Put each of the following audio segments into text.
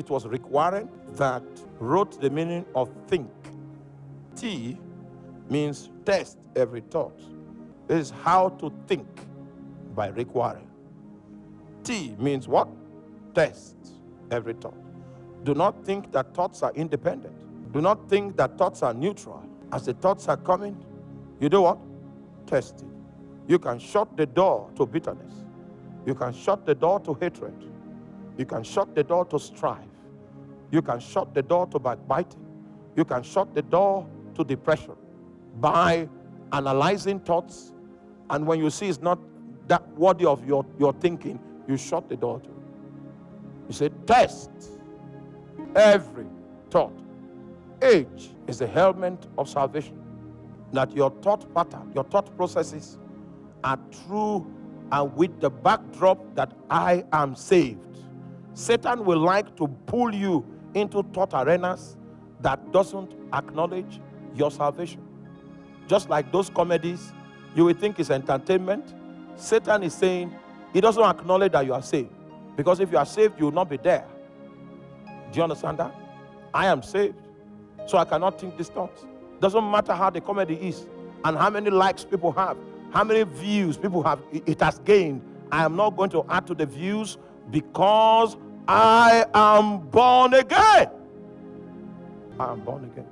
it was Rick Warren that wrote the meaning of think. T means test every thought. This is How to Think by Rick Warren. T means what? Test every thought. Do not think that thoughts are independent. Do not think that thoughts are neutral. As the thoughts are coming, you do what? Test it. You can shut the door to bitterness. You can shut the door to hatred. You can shut the door to strife. You can shut the door to backbiting. You can shut the door to depression by analyzing thoughts. And when you see it's not that worthy of your thinking, you shut the door to it. You say, test every thought. Age is the helmet of salvation. That your thought pattern, your thought processes are true and with the backdrop that I am saved. Satan will like to pull you into thought arenas that doesn't acknowledge your salvation. Just like those comedies you will think is entertainment, Satan is saying he doesn't acknowledge that you are saved. Because if you are saved, you will not be there. Do you understand that? I am saved, so I cannot think these thoughts. Doesn't matter how the comedy is and how many likes people have, how many views people have, it has gained. I am not going to add to the views because I am born again. I am born again.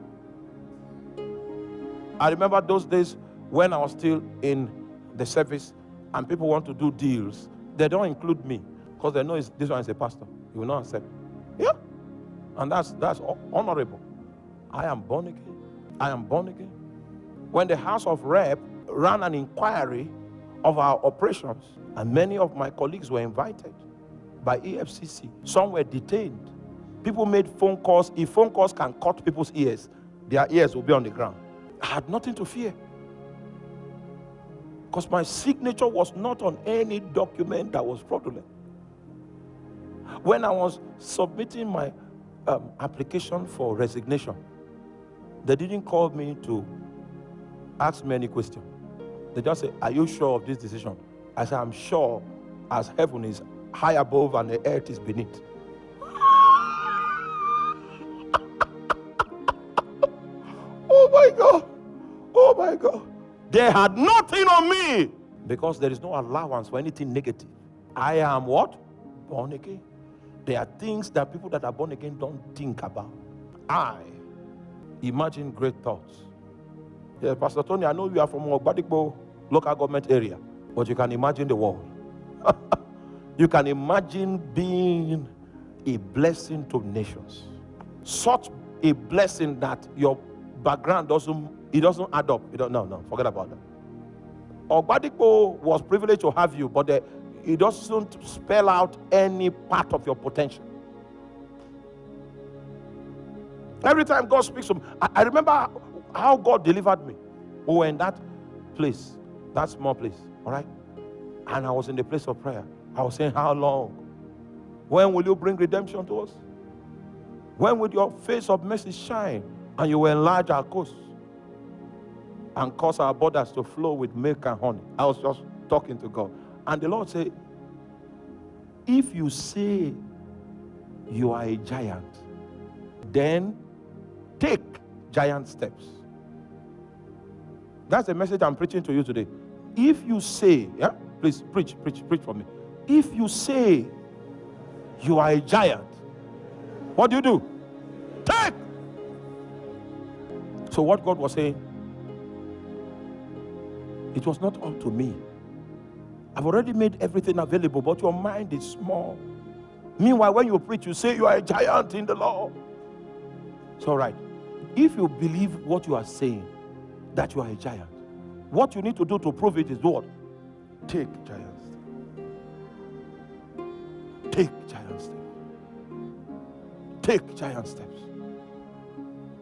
I remember those days when I was still in the service and people want to do deals. They don't include me because they know this one is a pastor. You will not accept. Yeah. And that's honorable. I am born again. I am born again. When the House of Rep ran an inquiry of our operations, and many of my colleagues were invited by EFCC, some were detained. People made phone calls. If phone calls can cut people's ears, their ears will be on the ground. I had nothing to fear because my signature was not on any document that was fraudulent. When I was submitting my application for resignation, they didn't call me to ask me any question. They just said, are you sure of this decision? I said, I'm sure as heaven is high above and the earth is beneath. Oh my God. Oh my God. They had nothing on me because there is no allowance for anything negative. I am what? Born again. There are things that people that are born again don't think about. I imagine great thoughts. Yeah, Pastor Tony, I know you are from Ogbadikpo local government area, but you can imagine the world. You can imagine being a blessing to nations. Such a blessing that your background doesn't add up. No, forget about that. Ogbadikpo was privileged to have you, but it doesn't spell out any part of your potential. Every time God speaks to me, I remember how God delivered me. Oh, in that place, that small place, all right? And I was in the place of prayer. I was saying, how long? When will you bring redemption to us? When will your face of mercy shine and you will enlarge our coast and cause our borders to flow with milk and honey? I was just talking to God. And the Lord said, if you say you are a giant, then take giant steps. That's the message I'm preaching to you today. If you say, yeah, please preach for me. If you say you are a giant, what do? Take. So what God was saying, it was not up to me. I've already made everything available, but your mind is small. Meanwhile, when you preach, you say you are a giant in the Lord. It's all right. If you believe what you are saying, that you are a giant, what you need to do to prove it is what? Take giant steps. Take giant steps. Take giant steps.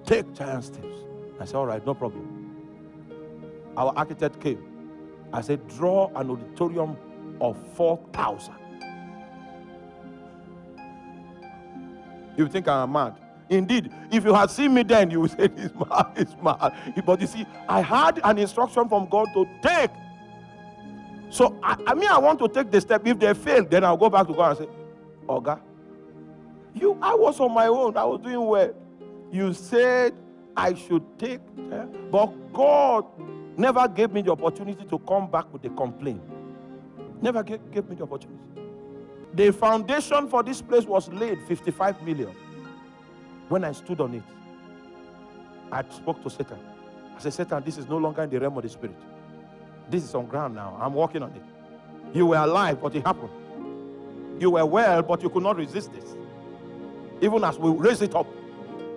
Take giant steps. I said, all right, no problem. Our architect came. I said, draw an auditorium of 4,000. You think I'm mad? Indeed, if you had seen me then, you would say, he's mad. But you see, I had an instruction from God to take. So, I want to take the step. If they fail, then I'll go back to God and say, Oga, I was on my own. I was doing well. You said I should take, but God never gave me the opportunity to come back with a complaint. Never gave me the opportunity. The foundation for this place was laid 55 million. When I stood on it, I spoke to Satan. I said, Satan, this is no longer in the realm of the spirit. This is on ground now. I'm working on it. You were alive, but it happened. You were well, but you could not resist this. Even as we raise it up,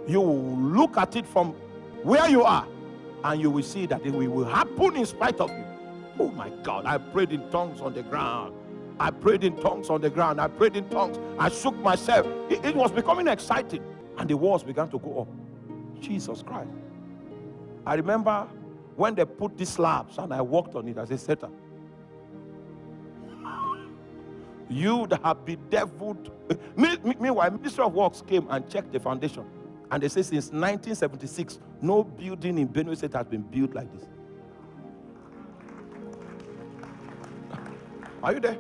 you will look at it from where you are, and you will see that it will happen in spite of you. Oh my God, I prayed in tongues on the ground. I prayed in tongues on the ground. I prayed in tongues. I shook myself. It was becoming exciting, and the walls began to go up. Jesus Christ. I remember when they put these slabs and I walked on it, I said, Satan, you that have bedeviled. Meanwhile, Ministry of Works came and checked the foundation. And they say since 1976, no building in Benue State has been built like this. Are you there?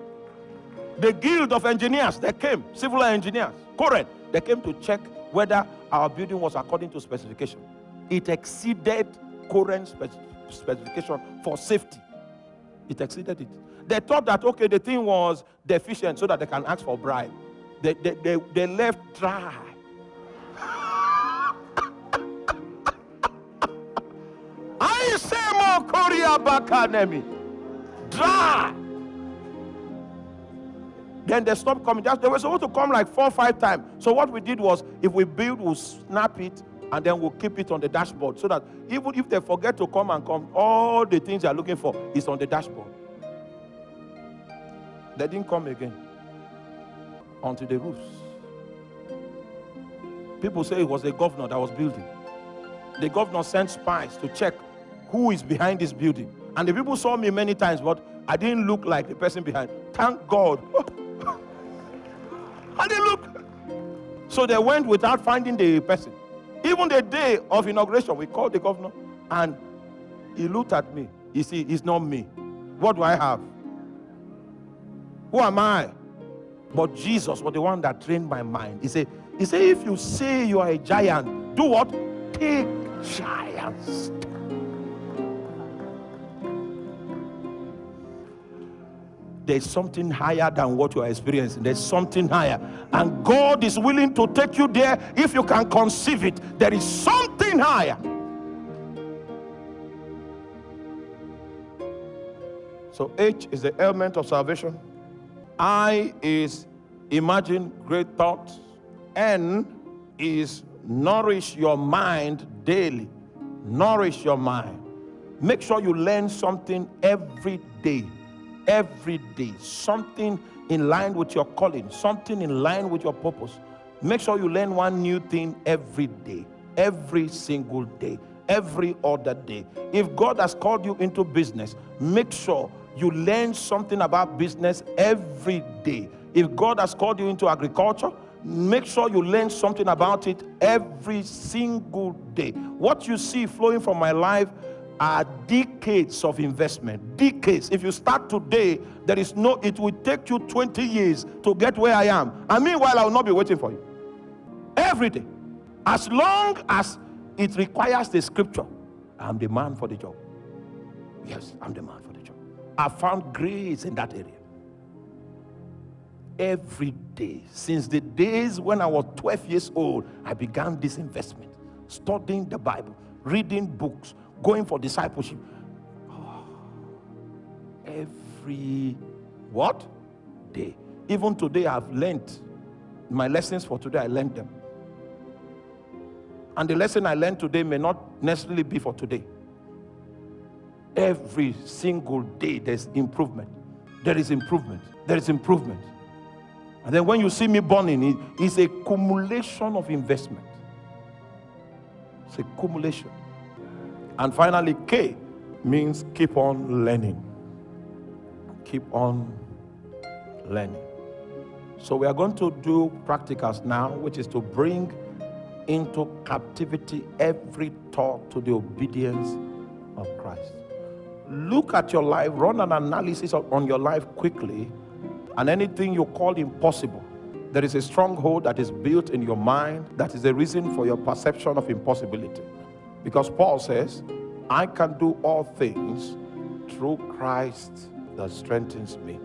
The Guild of Engineers, they came, civil engineers, current, they came to check whether our building was according to specification. It exceeded current specification for safety. It exceeded it. They thought that, okay, the thing was deficient so that they can ask for bribe. They left dry. I say more Korea Bakanemi. Dry. Then they stopped coming. They were supposed to come like 4 or 5 times. So what we did was, if we build, we'll snap it, and then we'll keep it on the dashboard, so that even if they forget to come, all the things they're looking for is on the dashboard. They didn't come again onto the roofs. People say it was the governor that was building. The governor sent spies to check who is behind this building. And the people saw me many times, but I didn't look like the person behind. Thank God. I didn't look. So they went without finding the person. Even the day of inauguration, we called the governor, and he looked at me. You see, it's not me. What do I have? Who am I? But Jesus was the one that trained my mind. He said, if you say you are a giant, do what? Take giants. There's something higher than what you are experiencing. There's something higher. And God is willing to take you there if you can conceive it. There is something higher. So H is the element of salvation. I is imagine great thoughts. N is nourish your mind daily. Nourish your mind. Make sure you learn something every day. Every day. Something in line with your calling. Something in line with your purpose. Make sure you learn one new thing every day. Every single day. Every other day. If God has called you into business, make sure you learn something about business every day. If God has called you into agriculture, make sure you learn something about it every single day. What you see flowing from my life are decades of investment. Decades. If you start today, it will take you 20 years to get where I am. And meanwhile, I will not be waiting for you. Every day. As long as it requires the scripture, I'm the man for the job. Yes, I'm the man for the job. I found grace in that area. Every day, since the days when I was 12 years old, I began this investment. Studying the Bible, reading books, going for discipleship. Every what? Day. Even today, I've learned my lessons for today. I learned them. And the lesson I learned today may not necessarily be for today. Every single day, there's improvement. There is improvement. There is improvement. And then when you see me burning, it's a accumulation of investment. It's a accumulation. And finally, K means keep on learning. Keep on learning. So we are going to do practicals now, which is to bring into captivity every thought to the obedience of Christ. Look at your life, run an analysis on your life quickly, and anything you call impossible, There is a stronghold that is built in your mind that is the reason for your perception of impossibility. Because Paul says, I can do all things through Christ that strengthens me.